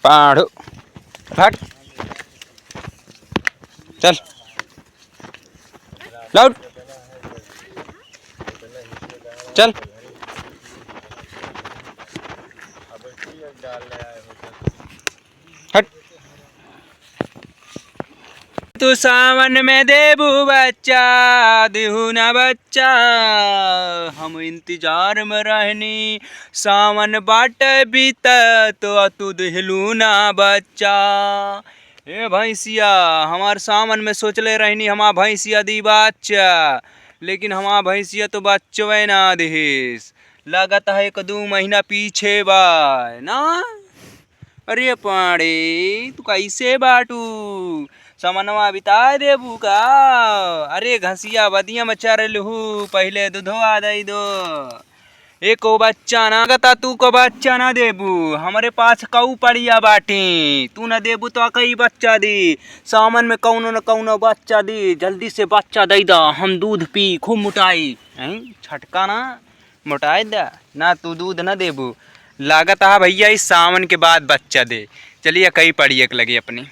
पाड़ो हट चल लौट चल हट। तू सावन में देबू बच्चा देहू ना बच्चा, हम इंतजार में रहनी सावन बाट बीत तो तू दिलू ना बच्चा। ए भैंसिया हमार सावन में सोचले रहनी हमार भैंसिया दी बच्चा, लेकिन हमार भैंसिया तो बच्चवे ना देहिस, लगता है 1-2 महीना पीछे बा ना। अरे पाड़े तू कैसे बाटू समनवा बिता देबू का। अरे घसिया बदिया में चरलहू पहले दूधवा दई दो। एको बच्चा ना गता तू को बच्चा ना देबू, हमारे पास कऊ पड़िया बाटी तू ना देबू तो कई बच्चा दी। सामन में कौनो न कौनो बच्चा दी, जल्दी से बच्चा दई दा हम दूध पी खूब मोटाई। छटका ना मोटाई दा ना तू दूध ना देबू, लागत है भैया इस सावन के बाद बच्चा दे। चलिए कई पड़ी एक लगी अपनी,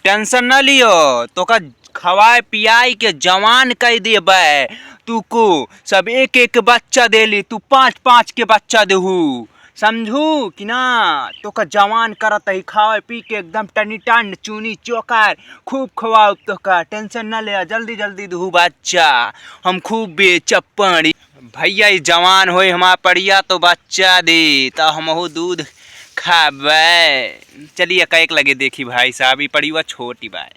टेंशन ना लियो तो का खवाए पियाई के जवान कह देबे तू को सब 1-1 बच्चा दे ली, तू 5-5 के बच्चा देहू समझू कि ना। तो का जवान करत ही खाए पी के एकदम टनी टन चूनी चोकर खूब खवाओ, तो का टेंशन ना ले जल्दी जल्दी दू बच्चा हम खूब बेचब पड़ी। भैया जवान होई हमार पड़िया तो बच्चा दे तो हमहू दूध खाबे। चलिए कैक लगे देखी भाई साहब, ये पड़िवा छोटी बा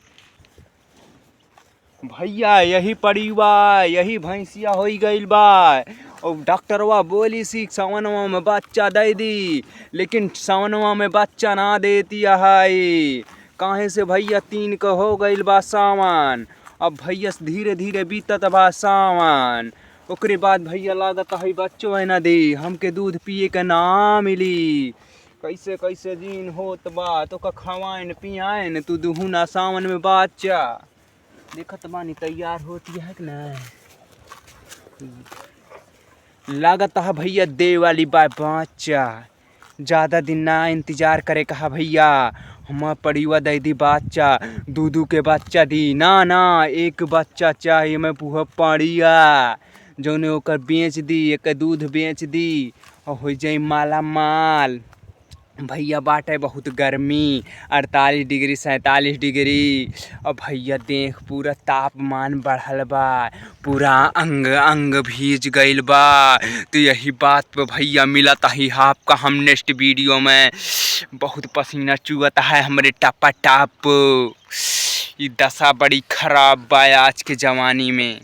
भैया, यही पड़िवा यही भैंसिया हो गई बा। और डॉक्टरवा बोली सी सावनवा में बच्चा दे दी, लेकिन सावनवा में बच्चा ना देती है काहे से भैया 3 का हो गई बा सावन। अब भैया धीरे धीरे बीतत बा सावन, ओकरे बाद भैया लागत है बच्चो है ना दे, हमके दूध पिए के ना मिली। कैसे कैसे दिन होत बा तो का खवाइन पियाइन तू दुहू ना सावन में बच्चा। देखत बानी तैयार होती है कि ना, लागत है भैया दे वाली बा बच्चा। ज़्यादा दिन ना इंतजार करे कहा भैया, हम पड़िवा दे दी बच्चा, दूधू के बच्चा दी ना ना 1 बच्चा चाहिए मैं पूह पड़िया जो ने ओकर बेच दी, एक दूध बेच दी और हो जाए माला माल। भैया बाटे बहुत गर्मी 48 डिग्री 47 डिग्री, और भैया देख पूरा तापमान बढ़ल बा, पूरा अंग अंग भीज गईल बा। तो यही बात पे भैया मिलता ही आपका हम नेक्स्ट वीडियो में। बहुत पसीना चुअता है हमारे टपा टप, ये दशा बड़ी खराब बा आज के जवानी में।